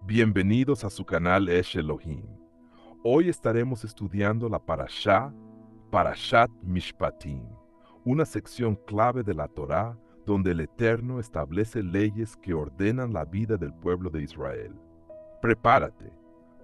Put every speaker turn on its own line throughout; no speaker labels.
Bienvenidos a su canal Esh Elohim. Hoy estaremos estudiando la Parashat Mishpatim, una sección clave de la Torá donde el Eterno establece leyes que ordenan la vida del pueblo de Israel. Prepárate,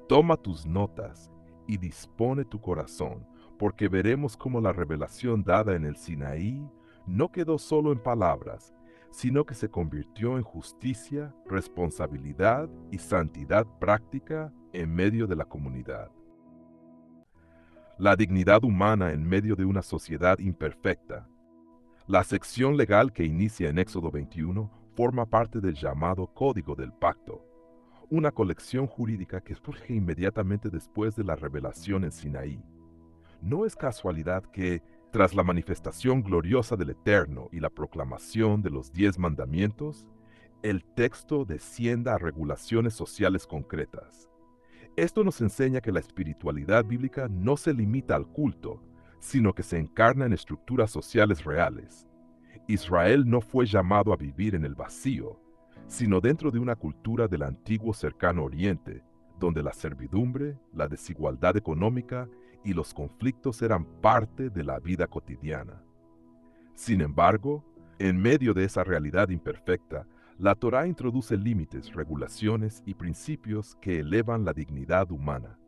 toma tus notas y dispone tu corazón, porque veremos cómo la revelación dada en el Sinaí no quedó solo en palabras, sino que se convirtió en justicia, responsabilidad y santidad práctica en medio de la comunidad. La dignidad humana en medio de una sociedad imperfecta. La sección legal que inicia en Éxodo 21 forma parte del llamado Código del Pacto, una colección jurídica que surge inmediatamente después de la revelación en Sinaí. No es casualidad que, tras la manifestación gloriosa del Eterno y la proclamación de los 10 mandamientos, el texto descienda a regulaciones sociales concretas. Esto nos enseña que la espiritualidad bíblica no se limita al culto, sino que se encarna en estructuras sociales reales. Israel no fue llamado a vivir en el vacío, sino dentro de una cultura del antiguo cercano oriente, donde la servidumbre, la desigualdad económica y los conflictos eran parte de la vida cotidiana. Sin embargo, en medio de esa realidad imperfecta, la Torá introduce límites, regulaciones y principios que elevan la dignidad humana.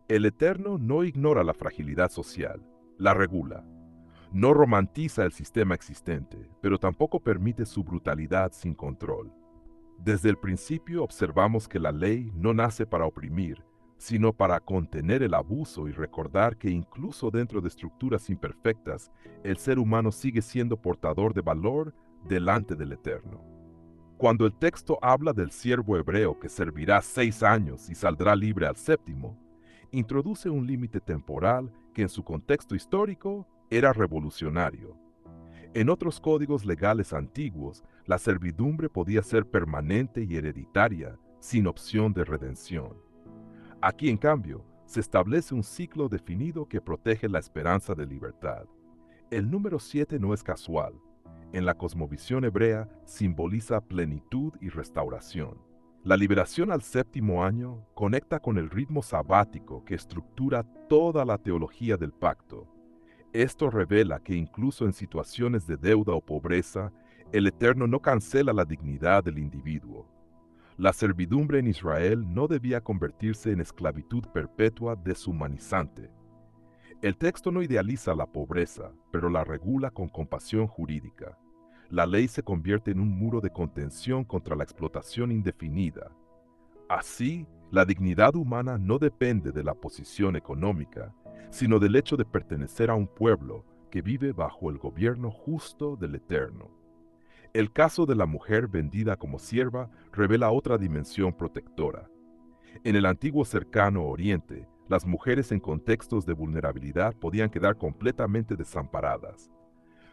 El Eterno no ignora la fragilidad social, la regula. No romantiza el sistema existente, pero tampoco permite su brutalidad sin control. Desde el principio observamos que la ley no nace para oprimir, sino para contener el abuso y recordar que incluso dentro de estructuras imperfectas, el ser humano sigue siendo portador de valor delante del Eterno. Cuando el texto habla del siervo hebreo que servirá 6 años y saldrá libre al séptimo, introduce un límite temporal que en su contexto histórico era revolucionario. En otros códigos legales antiguos, la servidumbre podía ser permanente y hereditaria, sin opción de redención. Aquí, en cambio, se establece un ciclo definido que protege la esperanza de libertad. El número 7 no es casual. En la cosmovisión hebrea simboliza plenitud y restauración. La liberación al séptimo año conecta con el ritmo sabático que estructura toda la teología del pacto. Esto revela que incluso en situaciones de deuda o pobreza, el Eterno no cancela la dignidad del individuo. La servidumbre en Israel no debía convertirse en esclavitud perpetua deshumanizante. El texto no idealiza la pobreza, pero la regula con compasión jurídica. La ley se convierte en un muro de contención contra la explotación indefinida. Así, la dignidad humana no depende de la posición económica, sino del hecho de pertenecer a un pueblo que vive bajo el gobierno justo del Eterno. El caso de la mujer vendida como sierva revela otra dimensión protectora. En el antiguo cercano Oriente, las mujeres en contextos de vulnerabilidad podían quedar completamente desamparadas.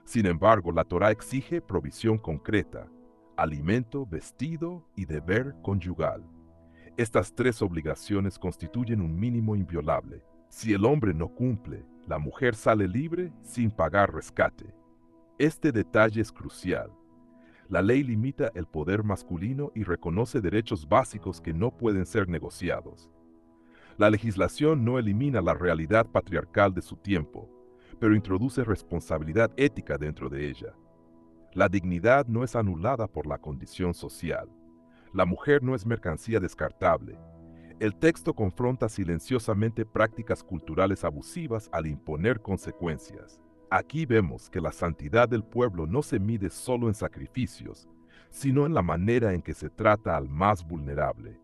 Sin embargo, la Torá exige provisión concreta: alimento, vestido y deber conyugal. Estas 3 obligaciones constituyen un mínimo inviolable. Si el hombre no cumple, la mujer sale libre sin pagar rescate. Este detalle es crucial. La ley limita el poder masculino y reconoce derechos básicos que no pueden ser negociados. La legislación no elimina la realidad patriarcal de su tiempo, pero introduce responsabilidad ética dentro de ella. La dignidad no es anulada por la condición social. La mujer no es mercancía descartable. El texto confronta silenciosamente prácticas culturales abusivas al imponer consecuencias. Aquí vemos que la santidad del pueblo no se mide solo en sacrificios, sino en la manera en que se trata al más vulnerable.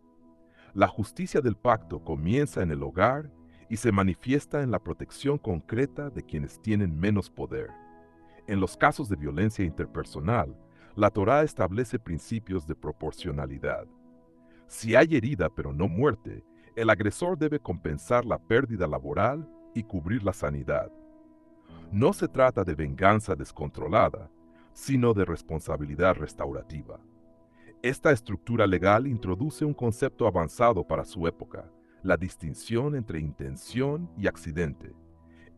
La justicia del pacto comienza en el hogar y se manifiesta en la protección concreta de quienes tienen menos poder. En los casos de violencia interpersonal, la Torá establece principios de proporcionalidad. Si hay herida pero no muerte, el agresor debe compensar la pérdida laboral y cubrir la sanidad. No se trata de venganza descontrolada, sino de responsabilidad restaurativa. Esta estructura legal introduce un concepto avanzado para su época: la distinción entre intención y accidente.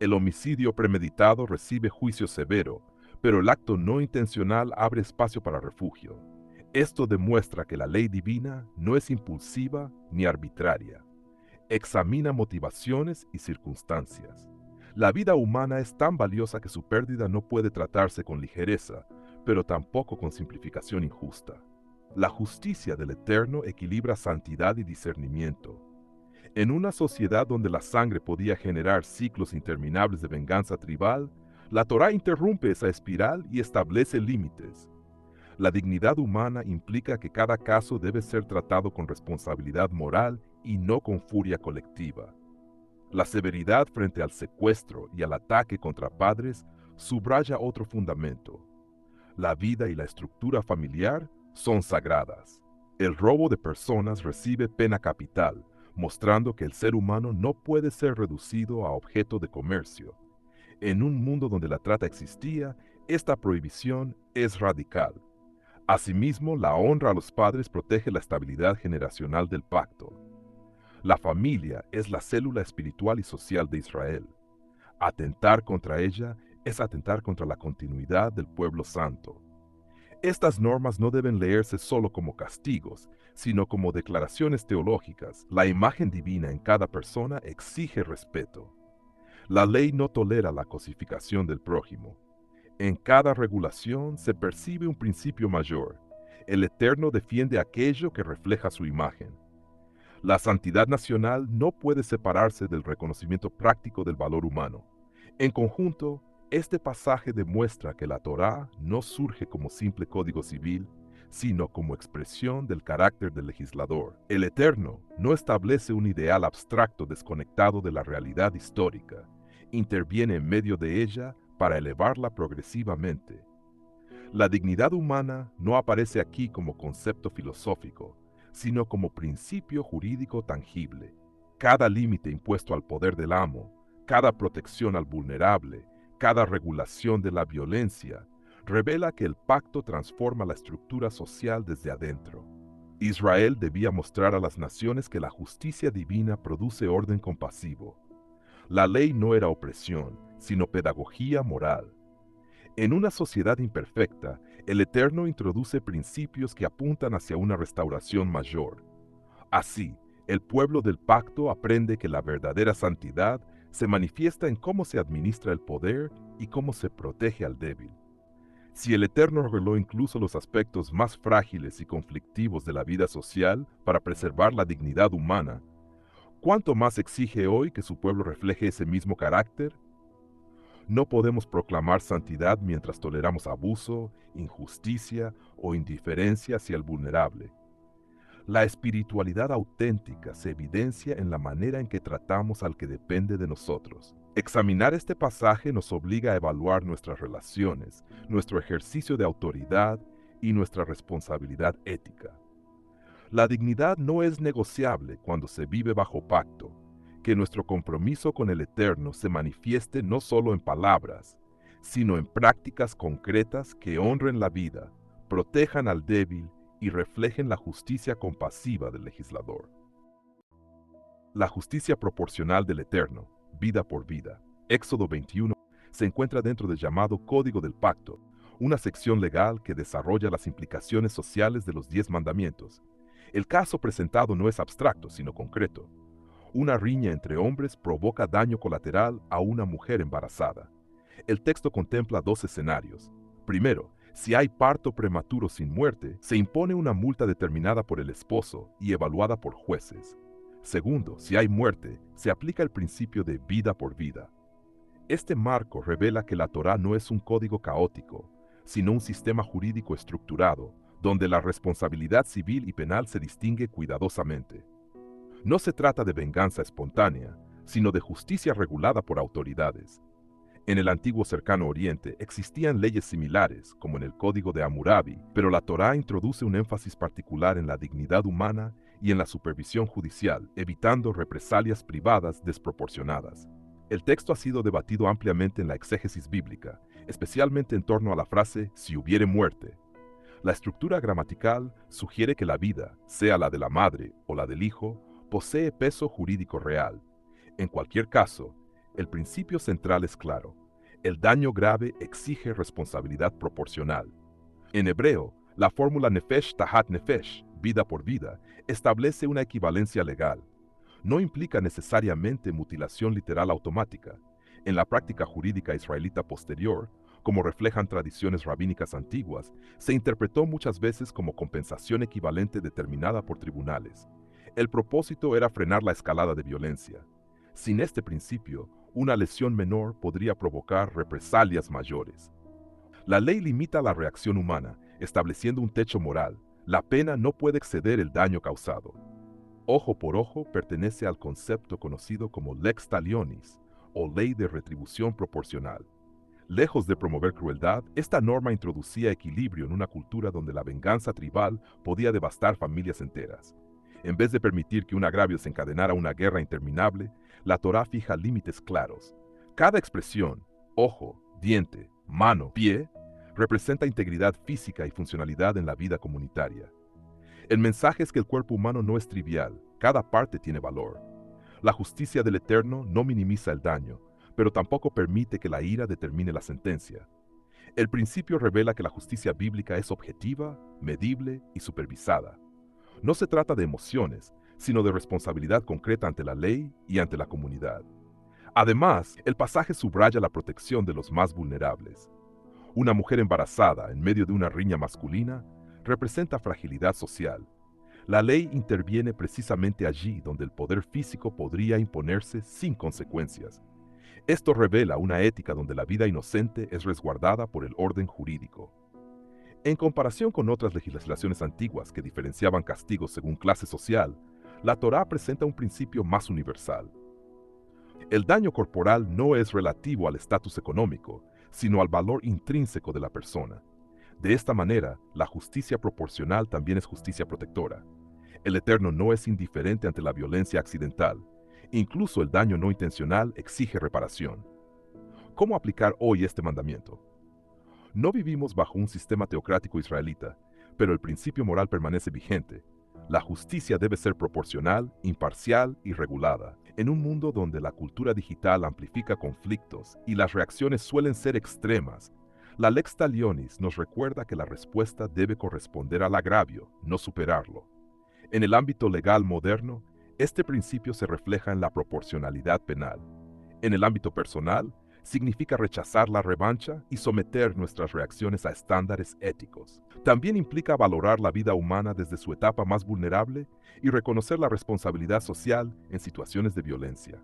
El homicidio premeditado recibe juicio severo, pero el acto no intencional abre espacio para refugio. Esto demuestra que la ley divina no es impulsiva ni arbitraria. Examina motivaciones y circunstancias. La vida humana es tan valiosa que su pérdida no puede tratarse con ligereza, pero tampoco con simplificación injusta. La justicia del Eterno equilibra santidad y discernimiento. En una sociedad donde la sangre podía generar ciclos interminables de venganza tribal, la Torá interrumpe esa espiral y establece límites. La dignidad humana implica que cada caso debe ser tratado con responsabilidad moral y no con furia colectiva. La severidad frente al secuestro y al ataque contra padres subraya otro fundamento. La vida y la estructura familiar son sagradas. El robo de personas recibe pena capital, mostrando que el ser humano no puede ser reducido a objeto de comercio. En un mundo donde la trata existía, esta prohibición es radical. Asimismo, la honra a los padres protege la estabilidad generacional del pacto. La familia es la célula espiritual y social de Israel. Atentar contra ella es atentar contra la continuidad del pueblo santo. Estas normas no deben leerse solo como castigos, sino como declaraciones teológicas. La imagen divina en cada persona exige respeto. La ley no tolera la cosificación del prójimo. En cada regulación se percibe un principio mayor. El Eterno defiende aquello que refleja su imagen. La santidad nacional no puede separarse del reconocimiento práctico del valor humano. En conjunto, este pasaje demuestra que la Torá no surge como simple código civil, sino como expresión del carácter del legislador. El Eterno no establece un ideal abstracto desconectado de la realidad histórica. Interviene en medio de ella para elevarla progresivamente. La dignidad humana no aparece aquí como concepto filosófico, sino como principio jurídico tangible. Cada límite impuesto al poder del amo, cada protección al vulnerable, cada regulación de la violencia, revela que el pacto transforma la estructura social desde adentro. Israel debía mostrar a las naciones que la justicia divina produce orden compasivo. La ley no era opresión, sino pedagogía moral. En una sociedad imperfecta, el Eterno introduce principios que apuntan hacia una restauración mayor. Así, el pueblo del pacto aprende que la verdadera santidad se manifiesta en cómo se administra el poder y cómo se protege al débil. Si el Eterno reveló incluso los aspectos más frágiles y conflictivos de la vida social para preservar la dignidad humana, ¿cuánto más exige hoy que su pueblo refleje ese mismo carácter? No podemos proclamar santidad mientras toleramos abuso, injusticia o indiferencia hacia el vulnerable. La espiritualidad auténtica se evidencia en la manera en que tratamos al que depende de nosotros. Examinar este pasaje nos obliga a evaluar nuestras relaciones, nuestro ejercicio de autoridad y nuestra responsabilidad ética. La dignidad no es negociable cuando se vive bajo pacto. Que nuestro compromiso con el Eterno se manifieste no solo en palabras, sino en prácticas concretas que honren la vida, protejan al débil y reflejen la justicia compasiva del legislador. La justicia proporcional del Eterno, vida por vida. Éxodo 21 se encuentra dentro del llamado Código del Pacto, una sección legal que desarrolla las implicaciones sociales de los 10 mandamientos. El caso presentado no es abstracto, sino concreto. Una riña entre hombres provoca daño colateral a una mujer embarazada. El texto contempla dos escenarios. Primero, si hay parto prematuro sin muerte, se impone una multa determinada por el esposo y evaluada por jueces. Segundo, si hay muerte, se aplica el principio de vida por vida. Este marco revela que la Torá no es un código caótico, sino un sistema jurídico estructurado, donde la responsabilidad civil y penal se distingue cuidadosamente. No se trata de venganza espontánea, sino de justicia regulada por autoridades. En el antiguo Cercano Oriente existían leyes similares, como en el Código de Hammurabi, pero la Torá introduce un énfasis particular en la dignidad humana y en la supervisión judicial, evitando represalias privadas desproporcionadas. El texto ha sido debatido ampliamente en la exégesis bíblica, especialmente en torno a la frase «si hubiere muerte». La estructura gramatical sugiere que la vida, sea la de la madre o la del hijo, posee peso jurídico real. En cualquier caso, el principio central es claro. El daño grave exige responsabilidad proporcional. En hebreo, La fórmula Nefesh Tahat Nefesh, vida por vida, establece una equivalencia legal. No implica necesariamente mutilación literal automática. En la práctica jurídica israelita posterior, como reflejan tradiciones rabínicas antiguas, se interpretó muchas veces como compensación equivalente determinada por tribunales. El propósito era frenar la escalada de violencia. Sin este principio, una lesión menor podría provocar represalias mayores. La ley limita la reacción humana, estableciendo un techo moral. La pena no puede exceder el daño causado. Ojo por ojo pertenece al concepto conocido como lex talionis, o ley de retribución proporcional. Lejos de promover crueldad, esta norma introducía equilibrio en una cultura donde la venganza tribal podía devastar familias enteras. En vez de permitir que un agravio desencadenara una guerra interminable, la Torá fija límites claros. Cada expresión, ojo, diente, mano, pie, representa integridad física y funcionalidad en la vida comunitaria. El mensaje es que el cuerpo humano no es trivial, cada parte tiene valor. La justicia del Eterno no minimiza el daño, pero tampoco permite que la ira determine la sentencia. El principio revela que la justicia bíblica es objetiva, medible y supervisada. No se trata de emociones, sino de responsabilidad concreta ante la ley y ante la comunidad. Además, el pasaje subraya la protección de los más vulnerables. Una mujer embarazada en medio de una riña masculina representa fragilidad social. La ley interviene precisamente allí donde el poder físico podría imponerse sin consecuencias. Esto revela una ética donde la vida inocente es resguardada por el orden jurídico. En comparación con otras legislaciones antiguas que diferenciaban castigos según clase social, la Torá presenta un principio más universal. El daño corporal no es relativo al estatus económico, sino al valor intrínseco de la persona. De esta manera, la justicia proporcional también es justicia protectora. El Eterno no es indiferente ante la violencia accidental. Incluso el daño no intencional exige reparación. ¿Cómo aplicar hoy este mandamiento? No vivimos bajo un sistema teocrático israelita, pero el principio moral permanece vigente. La justicia debe ser proporcional, imparcial y regulada. En un mundo donde la cultura digital amplifica conflictos y las reacciones suelen ser extremas, la lex talionis nos recuerda que la respuesta debe corresponder al agravio, no superarlo. En el ámbito legal moderno, este principio se refleja en la proporcionalidad penal. En el ámbito personal, significa rechazar la revancha y someter nuestras reacciones a estándares éticos. También implica valorar la vida humana desde su etapa más vulnerable y reconocer la responsabilidad social en situaciones de violencia.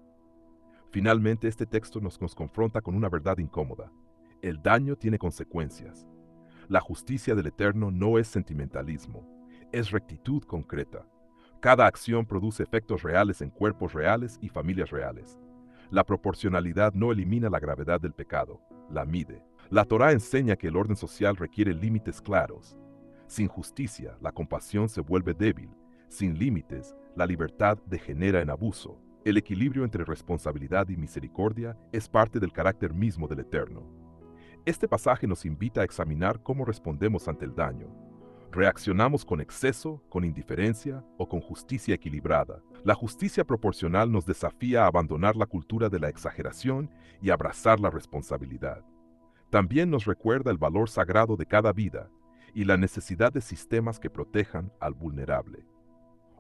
Finalmente, este texto nos confronta con una verdad incómoda. El daño tiene consecuencias. La justicia del Eterno no es sentimentalismo, es rectitud concreta. Cada acción produce efectos reales en cuerpos reales y familias reales. La proporcionalidad no elimina la gravedad del pecado, la mide. La Torá enseña que el orden social requiere límites claros. Sin justicia, la compasión se vuelve débil. Sin límites, la libertad degenera en abuso. El equilibrio entre responsabilidad y misericordia es parte del carácter mismo del Eterno. Este pasaje nos invita a examinar cómo respondemos ante el daño. ¿Reaccionamos con exceso, con indiferencia o con justicia equilibrada? La justicia proporcional nos desafía a abandonar la cultura de la exageración y abrazar la responsabilidad. También nos recuerda el valor sagrado de cada vida y la necesidad de sistemas que protejan al vulnerable.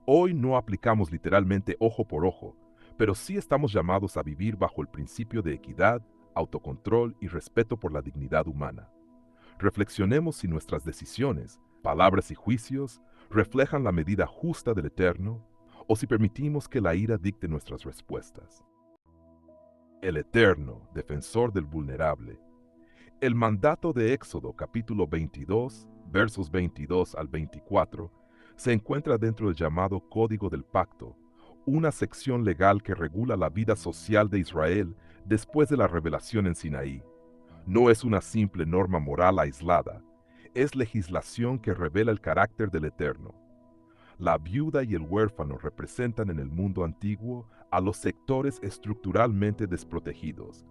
Hoy no aplicamos literalmente ojo por ojo, pero sí estamos llamados a vivir bajo el principio de equidad, autocontrol y respeto por la dignidad humana. Reflexionemos si nuestras decisiones, palabras y juicios reflejan la medida justa del Eterno o si permitimos que la ira dicte nuestras respuestas. El Eterno, defensor del vulnerable. El mandato de Éxodo capítulo 22, versos 22 al 24, se encuentra dentro del llamado Código del Pacto, una sección legal que regula la vida social de Israel después de la revelación en Sinaí. No es una simple norma moral aislada, es legislación que revela el carácter del Eterno. La viuda y el huérfano representan en el mundo antiguo a los sectores estructuralmente desprotegidos.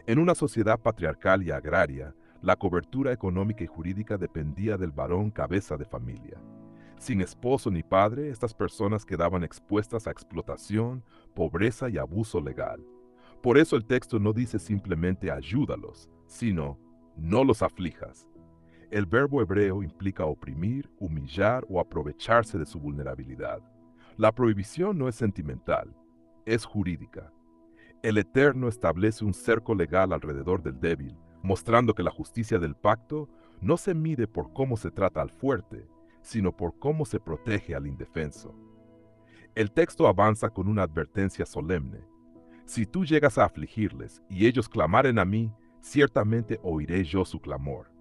En una sociedad patriarcal y agraria, la cobertura económica y jurídica dependía del varón cabeza de familia. Sin esposo ni padre, estas personas quedaban expuestas a explotación, pobreza y abuso legal. Por eso el texto no dice simplemente ayúdalos, sino no los aflijas. El verbo hebreo implica oprimir, humillar o aprovecharse de su vulnerabilidad. La prohibición no es sentimental, es jurídica. El Eterno establece un cerco legal alrededor del débil, mostrando que la justicia del pacto no se mide por cómo se trata al fuerte, sino por cómo se protege al indefenso. El texto avanza con una advertencia solemne. Si tú llegas a afligirles y ellos clamaren a mí, ciertamente oiré yo su clamor.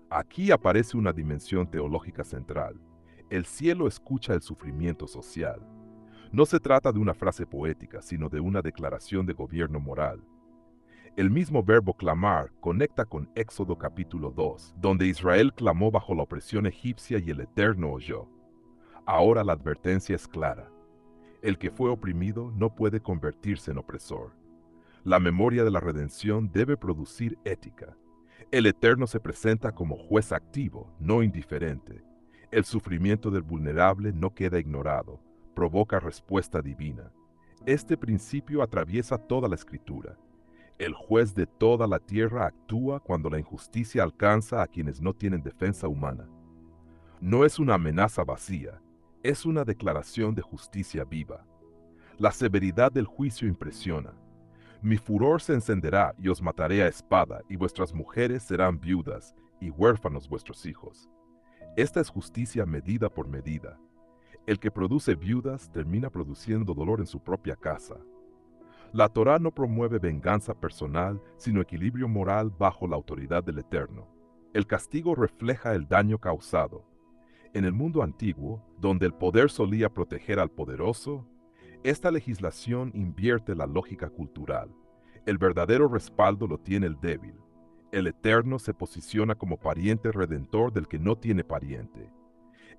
Aquí aparece una dimensión teológica central. El cielo escucha el sufrimiento social. No se trata de una frase poética, sino de una declaración de gobierno moral. El mismo verbo clamar conecta con Éxodo capítulo 2, donde Israel clamó bajo la opresión egipcia y el Eterno oyó. Ahora la advertencia es clara. El que fue oprimido no puede convertirse en opresor. La memoria de la redención debe producir ética. El Eterno se presenta como juez activo, no indiferente. El sufrimiento del vulnerable no queda ignorado, provoca respuesta divina. Este principio atraviesa toda la Escritura. El juez de toda la tierra actúa cuando la injusticia alcanza a quienes no tienen defensa humana. No es una amenaza vacía, es una declaración de justicia viva. La severidad del juicio impresiona. Mi furor se encenderá y os mataré a espada, y vuestras mujeres serán viudas, y huérfanos vuestros hijos. Esta es justicia medida por medida. El que produce viudas termina produciendo dolor en su propia casa. La Torá no promueve venganza personal, sino equilibrio moral bajo la autoridad del Eterno. El castigo refleja el daño causado. En el mundo antiguo, donde el poder solía proteger al poderoso, esta legislación invierte la lógica cultural. El verdadero respaldo lo tiene el débil. El Eterno se posiciona como pariente redentor del que no tiene pariente.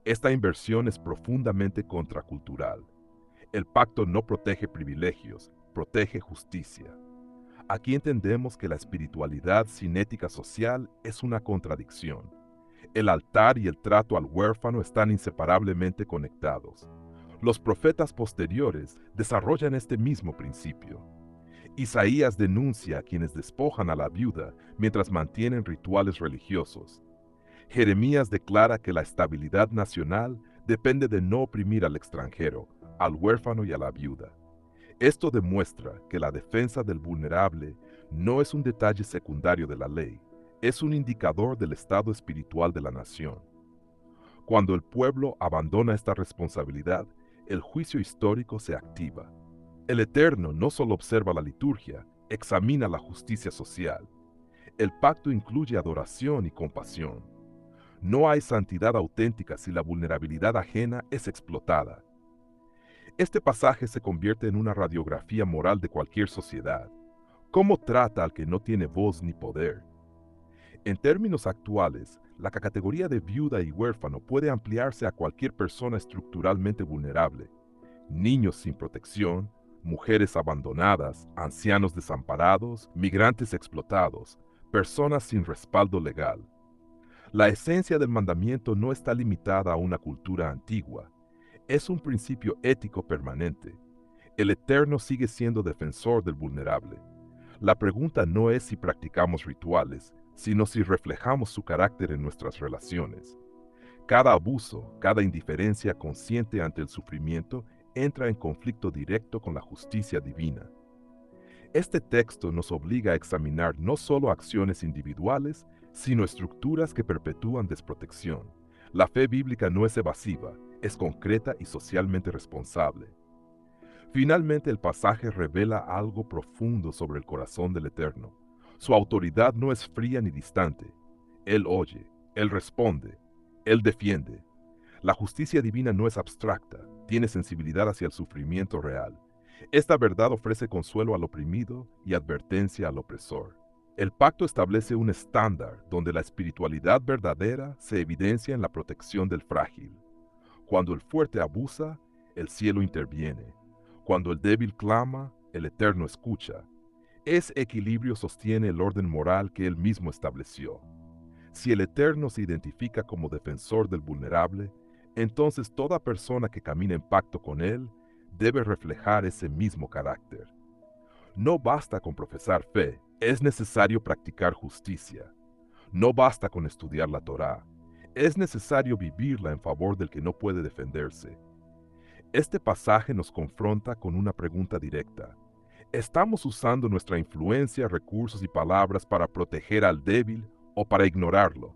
Esta inversión es profundamente contracultural. El pacto no protege privilegios, protege justicia. Aquí entendemos que la espiritualidad sin ética social es una contradicción. El altar y el trato al huérfano están inseparablemente conectados. Los profetas posteriores desarrollan este mismo principio. Isaías denuncia a quienes despojan a la viuda mientras mantienen rituales religiosos. Jeremías declara que la estabilidad nacional depende de no oprimir al extranjero, al huérfano y a la viuda. Esto demuestra que la defensa del vulnerable no es un detalle secundario de la ley, es un indicador del estado espiritual de la nación. Cuando el pueblo abandona esta responsabilidad, el juicio histórico se activa. El Eterno no solo observa la liturgia, examina la justicia social. El pacto incluye adoración y compasión. No hay santidad auténtica si la vulnerabilidad ajena es explotada. Este pasaje se convierte en una radiografía moral de cualquier sociedad. ¿Cómo trata al que no tiene voz ni poder? En términos actuales, la categoría de viuda y huérfano puede ampliarse a cualquier persona estructuralmente vulnerable. Niños sin protección, mujeres abandonadas, ancianos desamparados, migrantes explotados, personas sin respaldo legal. La esencia del mandamiento no está limitada a una cultura antigua. Es un principio ético permanente. El Eterno sigue siendo defensor del vulnerable. La pregunta no es si practicamos rituales, sino si reflejamos su carácter en nuestras relaciones. Cada abuso, cada indiferencia consciente ante el sufrimiento entra en conflicto directo con la justicia divina. Este texto nos obliga a examinar no solo acciones individuales, sino estructuras que perpetúan desprotección. La fe bíblica no es evasiva, es concreta y socialmente responsable. Finalmente, el pasaje revela algo profundo sobre el corazón del Eterno. Su autoridad no es fría ni distante. Él oye, Él responde, Él defiende. La justicia divina no es abstracta, tiene sensibilidad hacia el sufrimiento real. Esta verdad ofrece consuelo al oprimido y advertencia al opresor. El pacto establece un estándar donde la espiritualidad verdadera se evidencia en la protección del frágil. Cuando el fuerte abusa, el cielo interviene. Cuando el débil clama, el Eterno escucha. Ese equilibrio sostiene el orden moral que Él mismo estableció. Si el Eterno se identifica como defensor del vulnerable, entonces toda persona que camina en pacto con Él debe reflejar ese mismo carácter. No basta con profesar fe, es necesario practicar justicia. No basta con estudiar la Torá. Es necesario vivirla en favor del que no puede defenderse. Este pasaje nos confronta con una pregunta directa. ¿Estamos usando nuestra influencia, recursos y palabras para proteger al débil o para ignorarlo?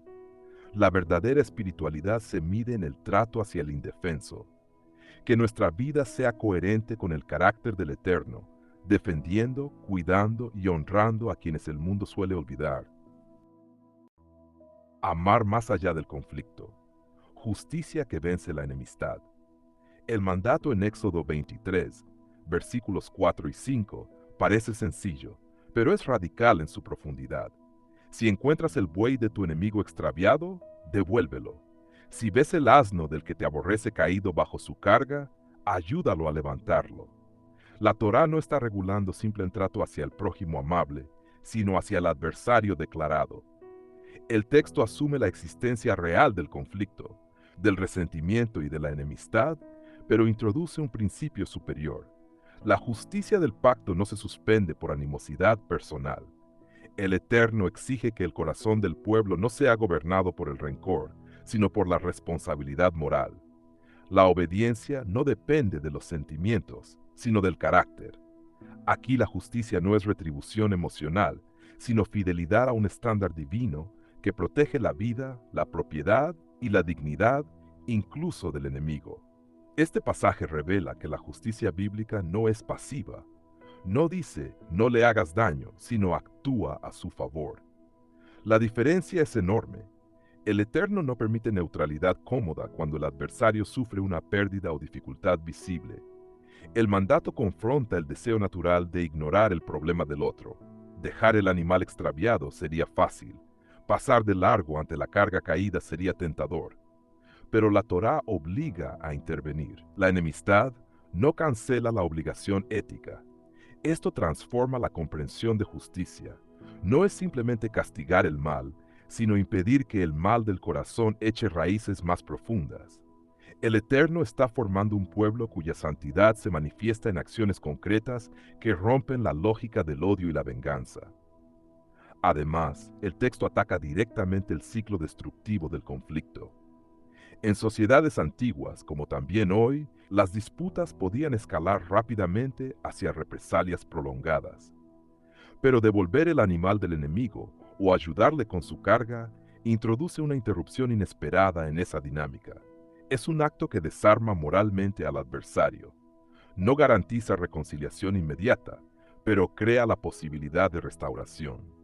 La verdadera espiritualidad se mide en el trato hacia el indefenso. Que nuestra vida sea coherente con el carácter del Eterno, defendiendo, cuidando y honrando a quienes el mundo suele olvidar. Amar más allá del conflicto. Justicia que vence la enemistad. El mandato en Éxodo 23, versículos 4 y 5, parece sencillo, pero es radical en su profundidad. Si encuentras el buey de tu enemigo extraviado, devuélvelo. Si ves el asno del que te aborrece caído bajo su carga, ayúdalo a levantarlo. La Torá no está regulando simple trato hacia el prójimo amable, sino hacia el adversario declarado. El texto asume la existencia real del conflicto, del resentimiento y de la enemistad, pero introduce un principio superior. La justicia del pacto no se suspende por animosidad personal. El Eterno exige que el corazón del pueblo no sea gobernado por el rencor, sino por la responsabilidad moral. La obediencia no depende de los sentimientos, sino del carácter. Aquí la justicia no es retribución emocional, sino fidelidad a un estándar divino que protege la vida, la propiedad y la dignidad, incluso del enemigo. Este pasaje revela que la justicia bíblica no es pasiva. No dice, no le hagas daño, sino actúa a su favor. La diferencia es enorme. El Eterno no permite neutralidad cómoda cuando el adversario sufre una pérdida o dificultad visible. El mandato confronta el deseo natural de ignorar el problema del otro. Dejar el animal extraviado sería fácil. Pasar de largo ante la carga caída sería tentador. Pero la Torá obliga a intervenir. La enemistad no cancela la obligación ética. Esto transforma la comprensión de justicia. No es simplemente castigar el mal, sino impedir que el mal del corazón eche raíces más profundas. El Eterno está formando un pueblo cuya santidad se manifiesta en acciones concretas que rompen la lógica del odio y la venganza. Además, el texto ataca directamente el ciclo destructivo del conflicto. En sociedades antiguas, como también hoy, las disputas podían escalar rápidamente hacia represalias prolongadas. Pero devolver el animal del enemigo o ayudarle con su carga introduce una interrupción inesperada en esa dinámica. Es un acto que desarma moralmente al adversario. No garantiza reconciliación inmediata, pero crea la posibilidad de restauración.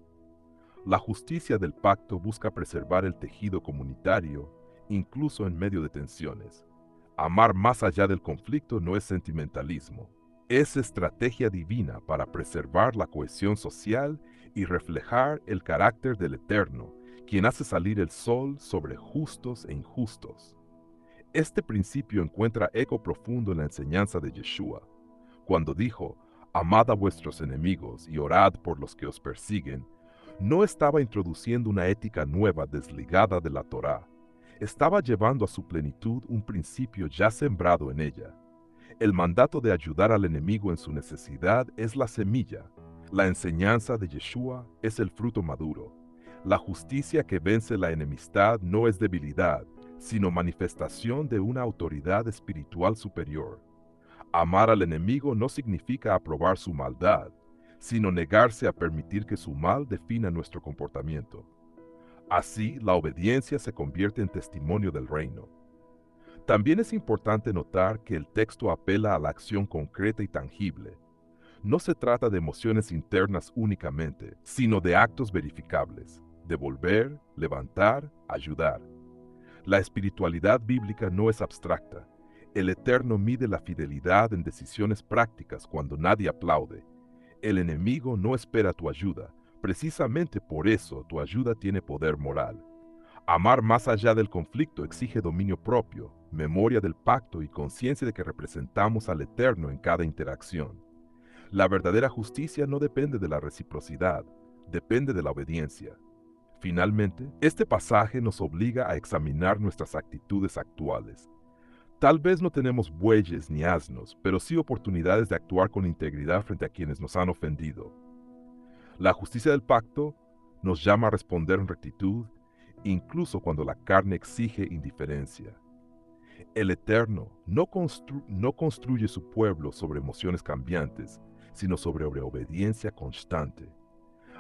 La justicia del pacto busca preservar el tejido comunitario, incluso en medio de tensiones. Amar más allá del conflicto no es sentimentalismo, es estrategia divina para preservar la cohesión social y reflejar el carácter del Eterno, quien hace salir el sol sobre justos e injustos. Este principio encuentra eco profundo en la enseñanza de Yeshua, cuando dijo, amad a vuestros enemigos y orad por los que os persiguen. No estaba introduciendo una ética nueva desligada de la Torá. Estaba llevando a su plenitud un principio ya sembrado en ella. El mandato de ayudar al enemigo en su necesidad es la semilla. La enseñanza de Yeshua es el fruto maduro. La justicia que vence la enemistad no es debilidad, sino manifestación de una autoridad espiritual superior. Amar al enemigo no significa aprobar su maldad, sino negarse a permitir que su mal defina nuestro comportamiento. Así, la obediencia se convierte en testimonio del reino. También es importante notar que el texto apela a la acción concreta y tangible. No se trata de emociones internas únicamente, sino de actos verificables: devolver, levantar, ayudar. La espiritualidad bíblica no es abstracta. El Eterno mide la fidelidad en decisiones prácticas cuando nadie aplaude. El enemigo no espera tu ayuda. Precisamente por eso tu ayuda tiene poder moral. Amar más allá del conflicto exige dominio propio, memoria del pacto y conciencia de que representamos al Eterno en cada interacción. La verdadera justicia no depende de la reciprocidad, depende de la obediencia. Finalmente, este pasaje nos obliga a examinar nuestras actitudes actuales. Tal vez no tenemos bueyes ni asnos, pero sí oportunidades de actuar con integridad frente a quienes nos han ofendido. La justicia del pacto nos llama a responder en rectitud, incluso cuando la carne exige indiferencia. El Eterno no construye su pueblo sobre emociones cambiantes, sino sobre obediencia constante.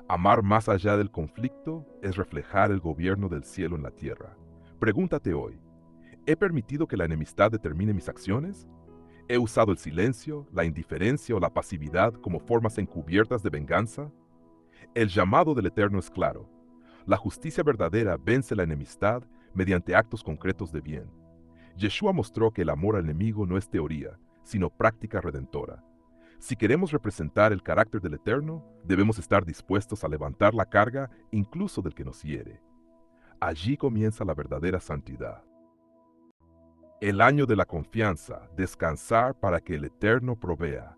Amar más allá del conflicto es reflejar el gobierno del cielo en la tierra. Pregúntate hoy, ¿he permitido que la enemistad determine mis acciones? ¿He usado el silencio, la indiferencia o la pasividad como formas encubiertas de venganza? El llamado del Eterno es claro. La justicia verdadera vence la enemistad mediante actos concretos de bien. Yeshua mostró que el amor al enemigo no es teoría, sino práctica redentora. Si queremos representar el carácter del Eterno, debemos estar dispuestos a levantar la carga incluso del que nos hiere. Allí comienza la verdadera santidad. El año de la confianza, descansar para que el Eterno provea.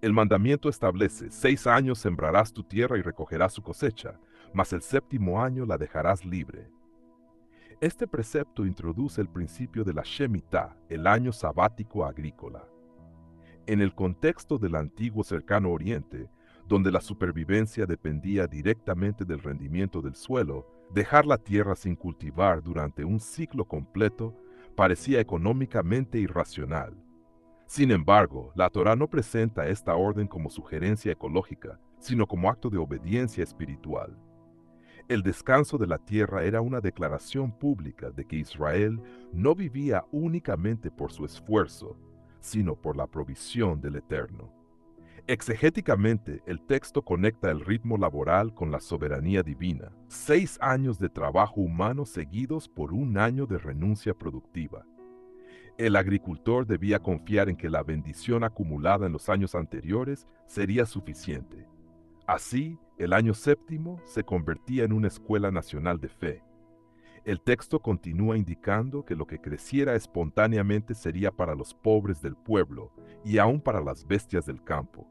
El mandamiento establece: 6 años sembrarás tu tierra y recogerás su cosecha, mas el 7º año la dejarás libre. Este precepto introduce el principio de la Shemitah, el año sabático agrícola. En el contexto del antiguo Cercano Oriente, donde la supervivencia dependía directamente del rendimiento del suelo, dejar la tierra sin cultivar durante un ciclo completo parecía económicamente irracional. Sin embargo, la Torá no presenta esta orden como sugerencia ecológica, sino como acto de obediencia espiritual. El descanso de la tierra era una declaración pública de que Israel no vivía únicamente por su esfuerzo, sino por la provisión del Eterno. Exegéticamente, el texto conecta el ritmo laboral con la soberanía divina: 6 años de trabajo humano seguidos por 1 año de renuncia productiva. El agricultor debía confiar en que la bendición acumulada en los años anteriores sería suficiente. Así, el año 7º se convertía en una escuela nacional de fe. El texto continúa indicando que lo que creciera espontáneamente sería para los pobres del pueblo y aún para las bestias del campo.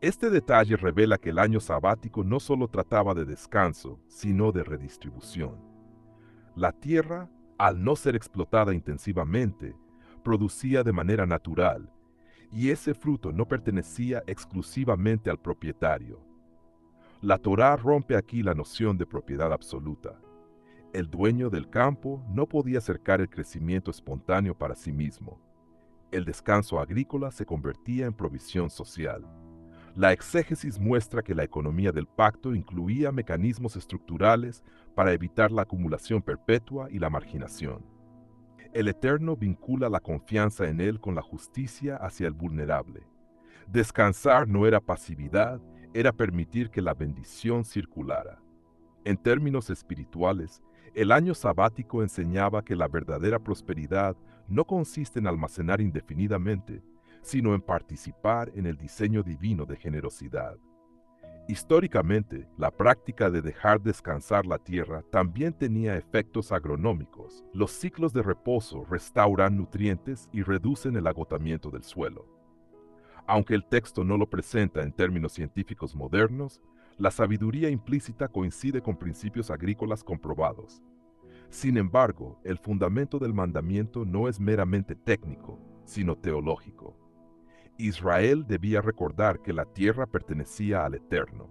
Este detalle revela que el año sabático no solo trataba de descanso, sino de redistribución. La tierra, al no ser explotada intensivamente, producía de manera natural, y ese fruto no pertenecía exclusivamente al propietario. La Torá rompe aquí la noción de propiedad absoluta. El dueño del campo no podía cercar el crecimiento espontáneo para sí mismo. El descanso agrícola se convertía en provisión social. La exégesis muestra que la economía del pacto incluía mecanismos estructurales para evitar la acumulación perpetua y la marginación. El Eterno vincula la confianza en Él con la justicia hacia el vulnerable. Descansar no era pasividad, era permitir que la bendición circulara. En términos espirituales, el año sabático enseñaba que la verdadera prosperidad no consiste en almacenar indefinidamente, sino en participar en el diseño divino de generosidad. Históricamente, la práctica de dejar descansar la tierra también tenía efectos agronómicos. Los ciclos de reposo restauran nutrientes y reducen el agotamiento del suelo. Aunque el texto no lo presenta en términos científicos modernos, la sabiduría implícita coincide con principios agrícolas comprobados. Sin embargo, el fundamento del mandamiento no es meramente técnico, sino teológico. Israel debía recordar que la tierra pertenecía al Eterno.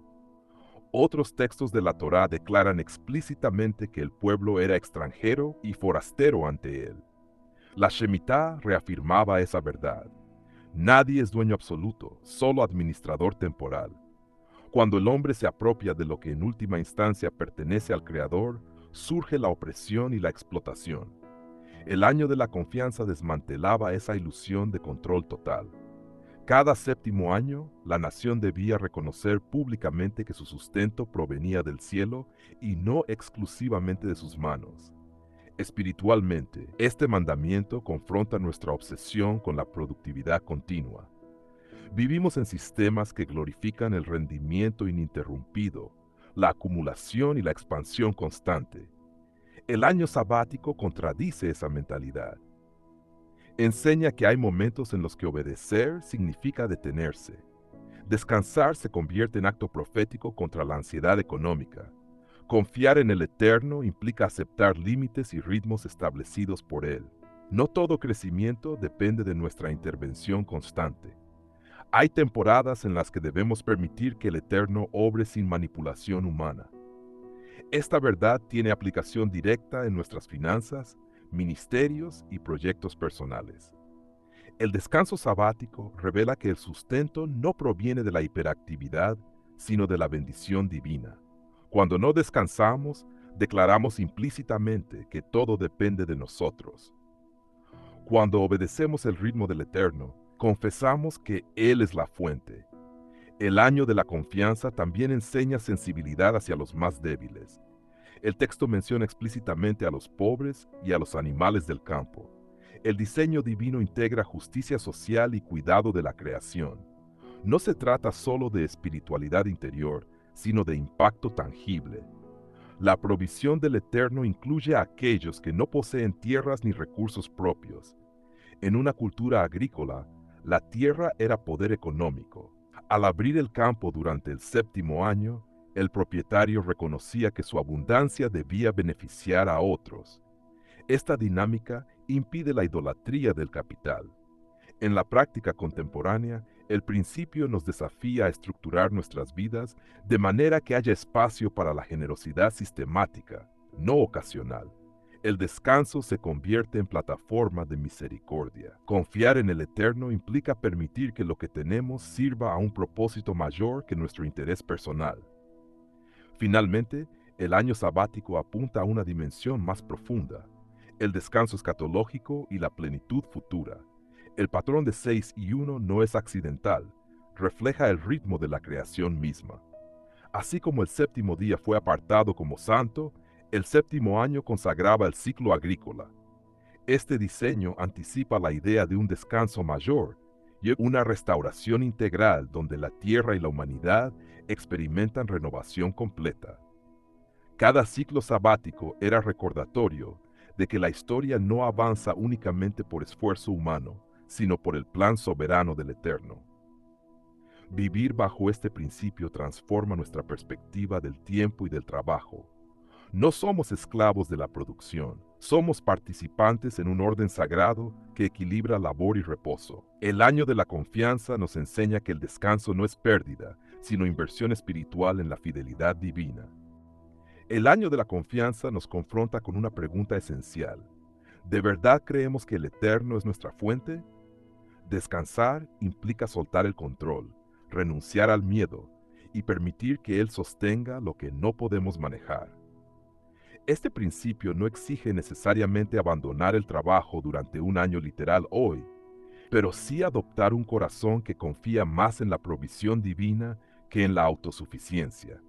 Otros textos de la Torá declaran explícitamente que el pueblo era extranjero y forastero ante él. La Shemitah reafirmaba esa verdad. Nadie es dueño absoluto, solo administrador temporal. Cuando el hombre se apropia de lo que en última instancia pertenece al Creador, surge la opresión y la explotación. El año de la confianza desmantelaba esa ilusión de control total. Cada 7º año, la nación debía reconocer públicamente que su sustento provenía del cielo y no exclusivamente de sus manos. Espiritualmente, este mandamiento confronta nuestra obsesión con la productividad continua. Vivimos en sistemas que glorifican el rendimiento ininterrumpido, la acumulación y la expansión constante. El año sabático contradice esa mentalidad. Enseña que hay momentos en los que obedecer significa detenerse. Descansar se convierte en acto profético contra la ansiedad económica. Confiar en el Eterno implica aceptar límites y ritmos establecidos por Él. No todo crecimiento depende de nuestra intervención constante. Hay temporadas en las que debemos permitir que el Eterno obre sin manipulación humana. Esta verdad tiene aplicación directa en nuestras finanzas, ministerios y proyectos personales. El descanso sabático revela que el sustento no proviene de la hiperactividad, sino de la bendición divina. Cuando no descansamos, declaramos implícitamente que todo depende de nosotros. Cuando obedecemos el ritmo del Eterno, confesamos que Él es la fuente. El año de la confianza también enseña sensibilidad hacia los más débiles. El texto menciona explícitamente a los pobres y a los animales del campo. El diseño divino integra justicia social y cuidado de la creación. No se trata solo de espiritualidad interior, sino de impacto tangible. La provisión del Eterno incluye a aquellos que no poseen tierras ni recursos propios. En una cultura agrícola, la tierra era poder económico. Al abrir el campo durante el séptimo año, el propietario reconocía que su abundancia debía beneficiar a otros. Esta dinámica impide la idolatría del capital. En la práctica contemporánea, el principio nos desafía a estructurar nuestras vidas de manera que haya espacio para la generosidad sistemática, no ocasional. El descanso se convierte en plataforma de misericordia. Confiar en el Eterno implica permitir que lo que tenemos sirva a un propósito mayor que nuestro interés personal. Finalmente, el año sabático apunta a una dimensión más profunda, el descanso escatológico y la plenitud futura. El patrón de 6 y 1 no es accidental, refleja el ritmo de la creación misma. Así como el séptimo día fue apartado como santo, el séptimo año consagraba el ciclo agrícola. Este diseño anticipa la idea de un descanso mayor y una restauración integral donde la tierra y la humanidad experimentan renovación completa. Cada ciclo sabático era recordatorio de que la historia no avanza únicamente por esfuerzo humano, sino por el plan soberano del Eterno. Vivir bajo este principio transforma nuestra perspectiva del tiempo y del trabajo. No somos esclavos de la producción, somos participantes en un orden sagrado que equilibra labor y reposo. El año de la confianza nos enseña que el descanso no es pérdida, sino inversión espiritual en la fidelidad divina. El año de la confianza nos confronta con una pregunta esencial. ¿De verdad creemos que el Eterno es nuestra fuente? Descansar implica soltar el control, renunciar al miedo y permitir que Él sostenga lo que no podemos manejar. Este principio no exige necesariamente abandonar el trabajo durante un año literal hoy, pero sí adoptar un corazón que confía más en la provisión divina que en la autosuficiencia.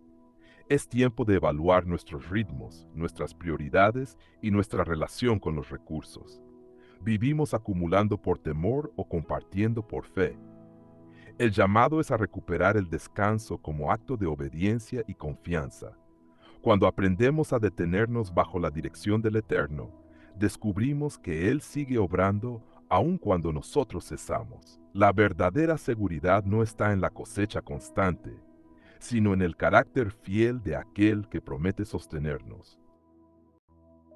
Es tiempo de evaluar nuestros ritmos, nuestras prioridades y nuestra relación con los recursos. ¿Vivimos acumulando por temor o compartiendo por fe? El llamado es a recuperar el descanso como acto de obediencia y confianza. Cuando aprendemos a detenernos bajo la dirección del Eterno, descubrimos que Él sigue obrando aun cuando nosotros cesamos. La verdadera seguridad no está en la cosecha constante, sino en el carácter fiel de aquel que promete sostenernos.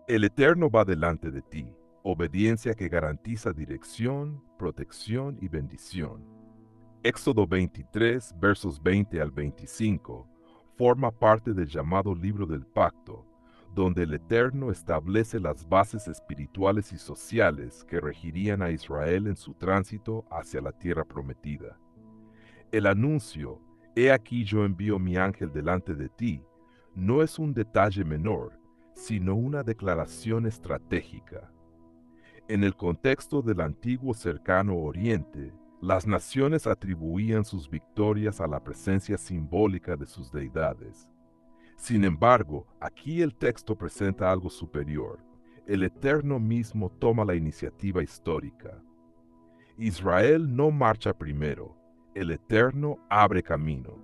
El Eterno va delante de ti, obediencia que garantiza dirección, protección y bendición. Éxodo 23, versos 20 al 25, forma parte del llamado Libro del Pacto, donde el Eterno establece las bases espirituales y sociales que regirían a Israel en su tránsito hacia la tierra prometida. El anuncio, «He aquí yo envío mi ángel delante de ti», no es un detalle menor, sino una declaración estratégica. En el contexto del antiguo cercano Oriente, las naciones atribuían sus victorias a la presencia simbólica de sus deidades. Sin embargo, aquí el texto presenta algo superior. El Eterno mismo toma la iniciativa histórica. Israel no marcha primero, el Eterno abre camino.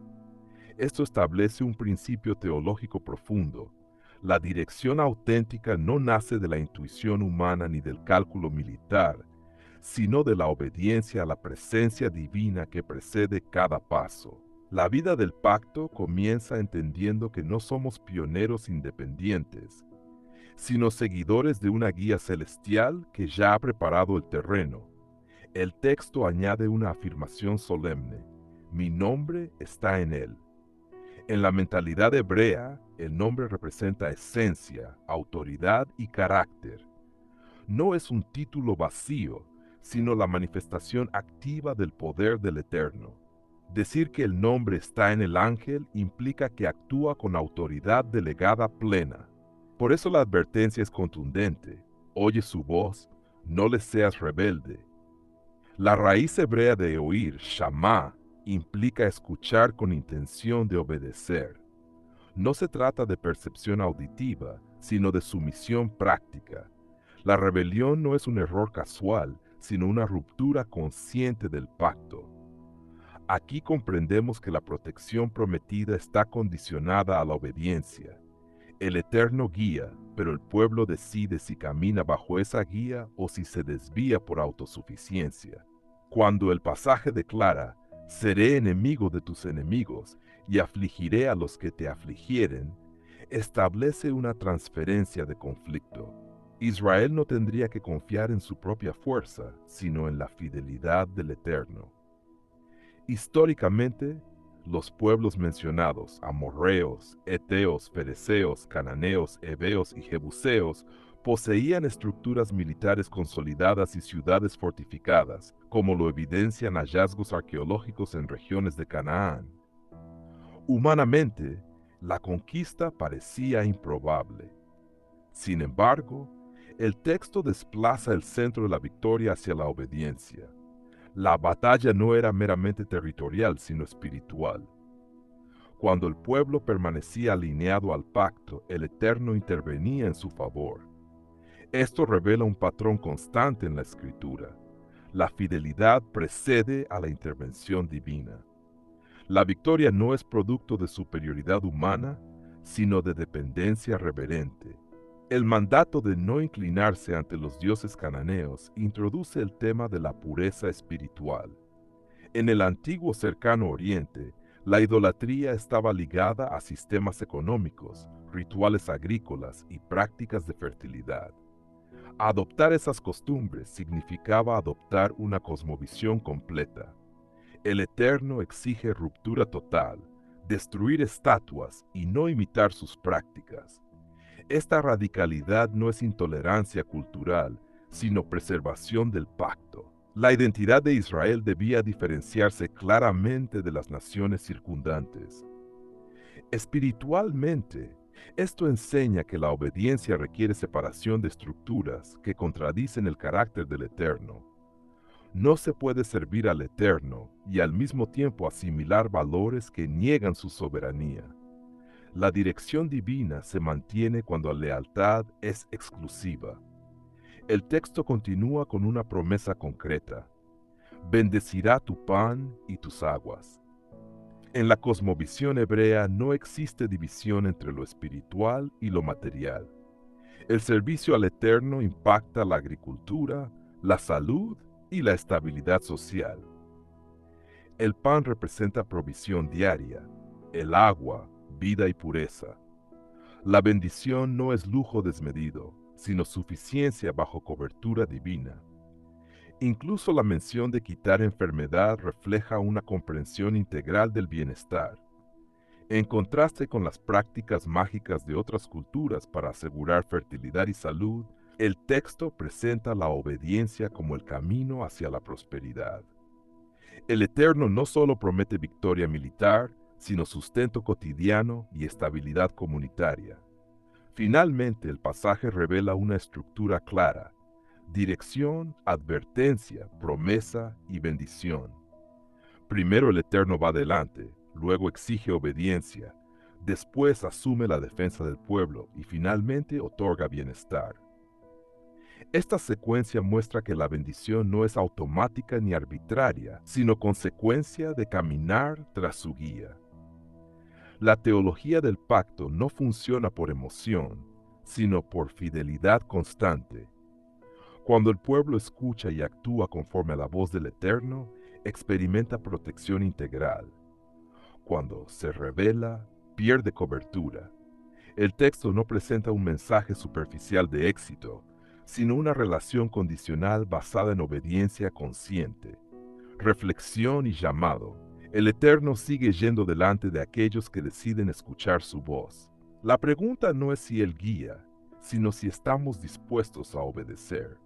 Esto establece un principio teológico profundo. La dirección auténtica no nace de la intuición humana ni del cálculo militar, sino de la obediencia a la presencia divina que precede cada paso. La vida del pacto comienza entendiendo que no somos pioneros independientes, sino seguidores de una guía celestial que ya ha preparado el terreno. El texto añade una afirmación solemne: mi nombre está en él. En la mentalidad hebrea, el nombre representa esencia, autoridad y carácter. No es un título vacío, sino la manifestación activa del poder del Eterno. Decir que el nombre está en el ángel implica que actúa con autoridad delegada plena. Por eso la advertencia es contundente. Oye su voz, no le seas rebelde. La raíz hebrea de oír, shamá, implica escuchar con intención de obedecer. No se trata de percepción auditiva, sino de sumisión práctica. La rebelión no es un error casual, sino una ruptura consciente del pacto. Aquí comprendemos que la protección prometida está condicionada a la obediencia. El Eterno guía, pero el pueblo decide si camina bajo esa guía o si se desvía por autosuficiencia. Cuando el pasaje declara, seré enemigo de tus enemigos y afligiré a los que te afligieren, establece una transferencia de conflicto. Israel no tendría que confiar en su propia fuerza, sino en la fidelidad del Eterno. Históricamente, los pueblos mencionados, amorreos, eteos, fereceos, cananeos, heveos y jebuseos, poseían estructuras militares consolidadas y ciudades fortificadas, como lo evidencian hallazgos arqueológicos en regiones de Canaán. Humanamente, la conquista parecía improbable. Sin embargo, el texto desplaza el centro de la victoria hacia la obediencia. La batalla no era meramente territorial, sino espiritual. Cuando el pueblo permanecía alineado al pacto, el Eterno intervenía en su favor. Esto revela un patrón constante en la Escritura. La fidelidad precede a la intervención divina. La victoria no es producto de superioridad humana, sino de dependencia reverente. El mandato de no inclinarse ante los dioses cananeos introduce el tema de la pureza espiritual. En el antiguo cercano oriente, la idolatría estaba ligada a sistemas económicos, rituales agrícolas y prácticas de fertilidad. Adoptar esas costumbres significaba adoptar una cosmovisión completa. El Eterno exige ruptura total, destruir estatuas y no imitar sus prácticas. Esta radicalidad no es intolerancia cultural, sino preservación del pacto. La identidad de Israel debía diferenciarse claramente de las naciones circundantes. Espiritualmente, esto enseña que la obediencia requiere separación de estructuras que contradicen el carácter del Eterno. No se puede servir al Eterno y al mismo tiempo asimilar valores que niegan su soberanía. La dirección divina se mantiene cuando la lealtad es exclusiva. El texto continúa con una promesa concreta. Bendecirá tu pan y tus aguas. En la cosmovisión hebrea no existe división entre lo espiritual y lo material. El servicio al Eterno impacta la agricultura, la salud y la estabilidad social. El pan representa provisión diaria, el agua, vida y pureza. La bendición no es lujo desmedido, sino suficiencia bajo cobertura divina. Incluso la mención de quitar enfermedad refleja una comprensión integral del bienestar. En contraste con las prácticas mágicas de otras culturas para asegurar fertilidad y salud, el texto presenta la obediencia como el camino hacia la prosperidad. El Eterno no solo promete victoria militar, sino sustento cotidiano y estabilidad comunitaria. Finalmente, el pasaje revela una estructura clara: dirección, advertencia, promesa y bendición. Primero el Eterno va adelante, luego exige obediencia, después asume la defensa del pueblo y finalmente otorga bienestar. Esta secuencia muestra que la bendición no es automática ni arbitraria, sino consecuencia de caminar tras su guía. La teología del pacto no funciona por emoción, sino por fidelidad constante. Cuando el pueblo escucha y actúa conforme a la voz del Eterno, experimenta protección integral. Cuando se revela, pierde cobertura. El texto no presenta un mensaje superficial de éxito, sino una relación condicional basada en obediencia consciente. Reflexión y llamado. El Eterno sigue yendo delante de aquellos que deciden escuchar su voz. La pregunta no es si Él guía, sino si estamos dispuestos a obedecer.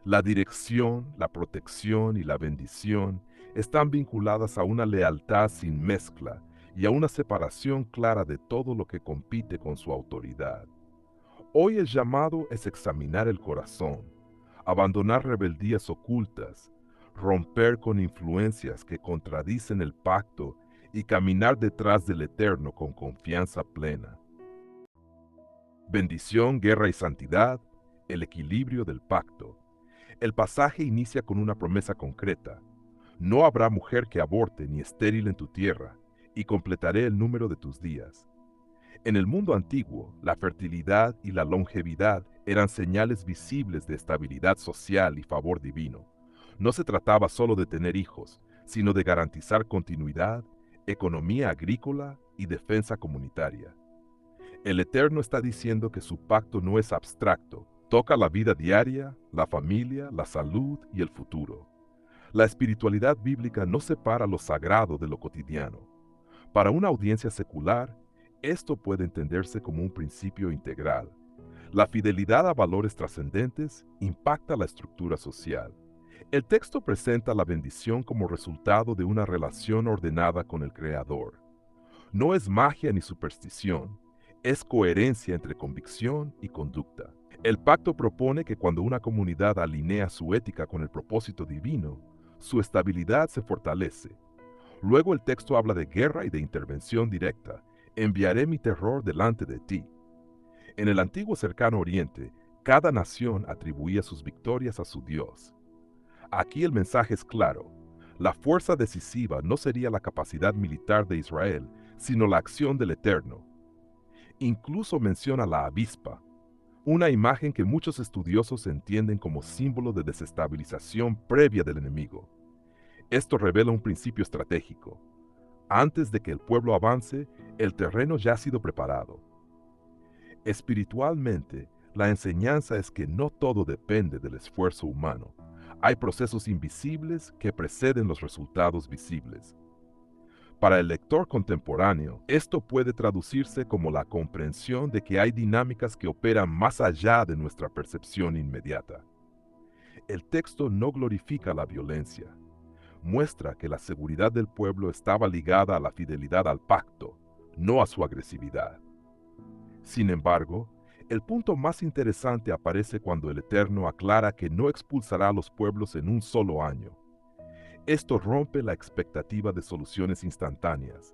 La dirección, la protección y la bendición están vinculadas a una lealtad sin mezcla y a una separación clara de todo lo que compite con su autoridad. Hoy el llamado es examinar el corazón, abandonar rebeldías ocultas, romper con influencias que contradicen el pacto y caminar detrás del Eterno con confianza plena. Bendición, guerra y santidad, el equilibrio del pacto. El pasaje inicia con una promesa concreta. No habrá mujer que aborte ni estéril en tu tierra, y completaré el número de tus días. En el mundo antiguo, la fertilidad y la longevidad eran señales visibles de estabilidad social y favor divino. No se trataba solo de tener hijos, sino de garantizar continuidad, economía agrícola y defensa comunitaria. El Eterno está diciendo que su pacto no es abstracto, toca la vida diaria, la familia, la salud y el futuro. La espiritualidad bíblica no separa lo sagrado de lo cotidiano. Para una audiencia secular, esto puede entenderse como un principio integral. La fidelidad a valores trascendentes impacta la estructura social. El texto presenta la bendición como resultado de una relación ordenada con el Creador. No es magia ni superstición, es coherencia entre convicción y conducta. El pacto propone que cuando una comunidad alinea su ética con el propósito divino, su estabilidad se fortalece. Luego el texto habla de guerra y de intervención directa. Enviaré mi terror delante de ti. En el antiguo cercano oriente, cada nación atribuía sus victorias a su Dios. Aquí el mensaje es claro. La fuerza decisiva no sería la capacidad militar de Israel, sino la acción del Eterno. Incluso menciona la avispa, una imagen que muchos estudiosos entienden como símbolo de desestabilización previa del enemigo. Esto revela un principio estratégico. Antes de que el pueblo avance, el terreno ya ha sido preparado. Espiritualmente, la enseñanza es que no todo depende del esfuerzo humano. Hay procesos invisibles que preceden los resultados visibles. Para el lector contemporáneo, esto puede traducirse como la comprensión de que hay dinámicas que operan más allá de nuestra percepción inmediata. El texto no glorifica la violencia. Muestra que la seguridad del pueblo estaba ligada a la fidelidad al pacto, no a su agresividad. Sin embargo, el punto más interesante aparece cuando el Eterno aclara que no expulsará a los pueblos en un solo año. Esto rompe la expectativa de soluciones instantáneas.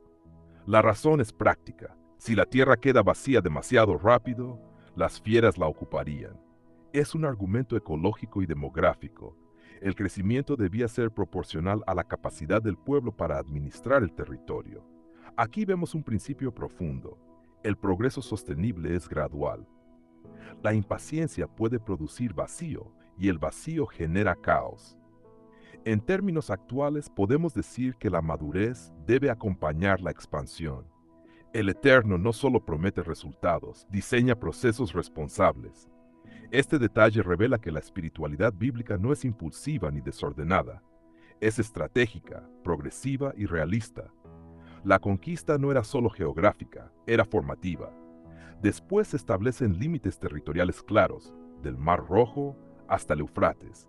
La razón es práctica. Si la tierra queda vacía demasiado rápido, las fieras la ocuparían. Es un argumento ecológico y demográfico. El crecimiento debía ser proporcional a la capacidad del pueblo para administrar el territorio. Aquí vemos un principio profundo. El progreso sostenible es gradual. La impaciencia puede producir vacío y el vacío genera caos. En términos actuales podemos decir que la madurez debe acompañar la expansión. El Eterno no solo promete resultados, diseña procesos responsables. Este detalle revela que la espiritualidad bíblica no es impulsiva ni desordenada. Es estratégica, progresiva y realista. La conquista no era solo geográfica, era formativa. Después se establecen límites territoriales claros, del Mar Rojo hasta el Eufrates.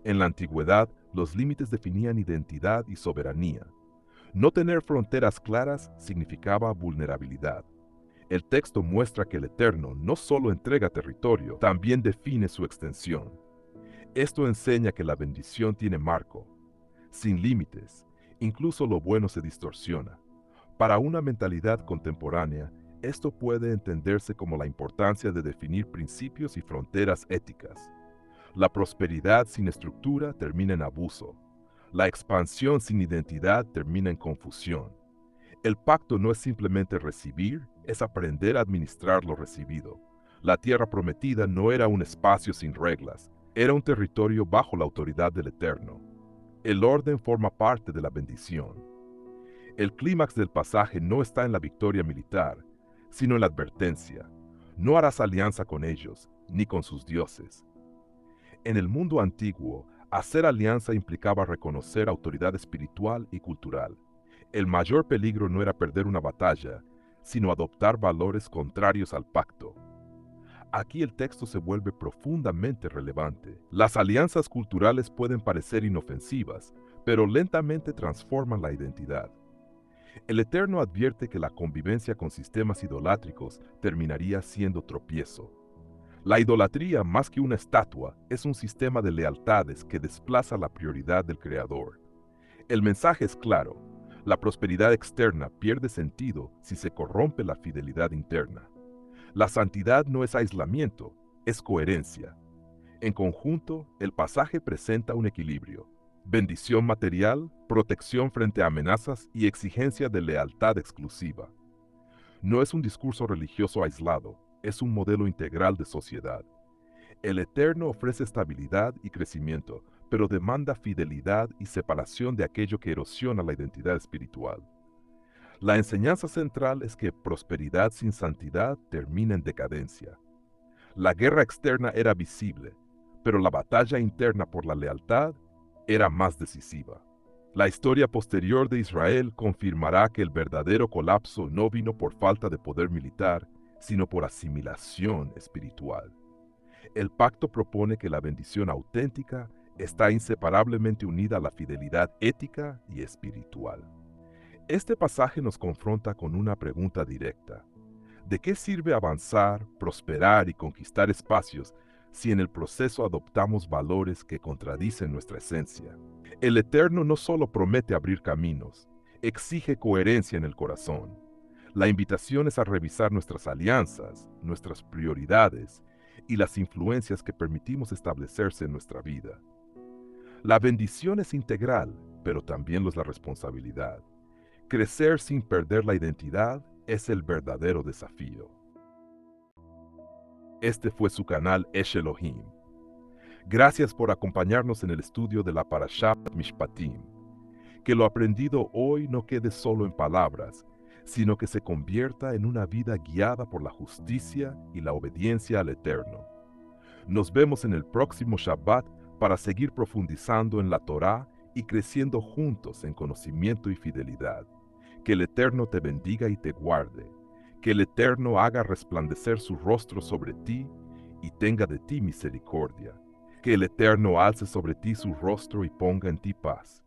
En la antigüedad, los límites definían identidad y soberanía. No tener fronteras claras significaba vulnerabilidad. El texto muestra que el Eterno no solo entrega territorio, también define su extensión. Esto enseña que la bendición tiene marco. Sin límites, incluso lo bueno se distorsiona. Para una mentalidad contemporánea, esto puede entenderse como la importancia de definir principios y fronteras éticas. La prosperidad sin estructura termina en abuso. La expansión sin identidad termina en confusión. El pacto no es simplemente recibir, es aprender a administrar lo recibido. La tierra prometida no era un espacio sin reglas, era un territorio bajo la autoridad del Eterno. El orden forma parte de la bendición. El clímax del pasaje no está en la victoria militar, sino en la advertencia. No harás alianza con ellos, ni con sus dioses. En el mundo antiguo, Hacer alianza implicaba reconocer autoridad espiritual y cultural. El mayor peligro no era perder una batalla, sino adoptar valores contrarios al pacto. Aquí el texto se vuelve profundamente relevante. Las alianzas culturales pueden parecer inofensivas, pero lentamente transforman la identidad. El Eterno advierte que la convivencia con sistemas idolátricos terminaría siendo tropiezo. La idolatría, más que una estatua, es un sistema de lealtades que desplaza la prioridad del Creador. El mensaje es claro: la prosperidad externa pierde sentido si se corrompe la fidelidad interna. La santidad no es aislamiento, es coherencia. En conjunto, el pasaje presenta un equilibrio: bendición material, protección frente a amenazas y exigencia de lealtad exclusiva. No es un discurso religioso aislado, es un modelo integral de sociedad. El Eterno ofrece estabilidad y crecimiento, pero demanda fidelidad y separación de aquello que erosiona la identidad espiritual. La enseñanza central es que prosperidad sin santidad termina en decadencia. La guerra externa era visible, pero la batalla interna por la lealtad era más decisiva. La historia posterior de Israel confirmará que el verdadero colapso no vino por falta de poder militar, sino por asimilación espiritual. El pacto propone que la bendición auténtica está inseparablemente unida a la fidelidad ética y espiritual. Este pasaje nos confronta con una pregunta directa: ¿de qué sirve avanzar, prosperar y conquistar espacios si en el proceso adoptamos valores que contradicen nuestra esencia? El Eterno no solo promete abrir caminos, exige coherencia en el corazón. La invitación es a revisar nuestras alianzas, nuestras prioridades y las influencias que permitimos establecerse en nuestra vida. La bendición es integral, pero también lo es la responsabilidad. Crecer sin perder la identidad es el verdadero desafío. Este fue su canal Esh Elohim. Gracias por acompañarnos en el estudio de la Parashat Mishpatim. Que lo aprendido hoy no quede solo en palabras, sino que se convierta en una vida guiada por la justicia y la obediencia al Eterno. Nos vemos en el próximo Shabbat para seguir profundizando en la Torá y creciendo juntos en conocimiento y fidelidad. Que el Eterno te bendiga y te guarde. Que el Eterno haga resplandecer su rostro sobre ti y tenga de ti misericordia. Que el Eterno alce sobre ti su rostro y ponga en ti paz.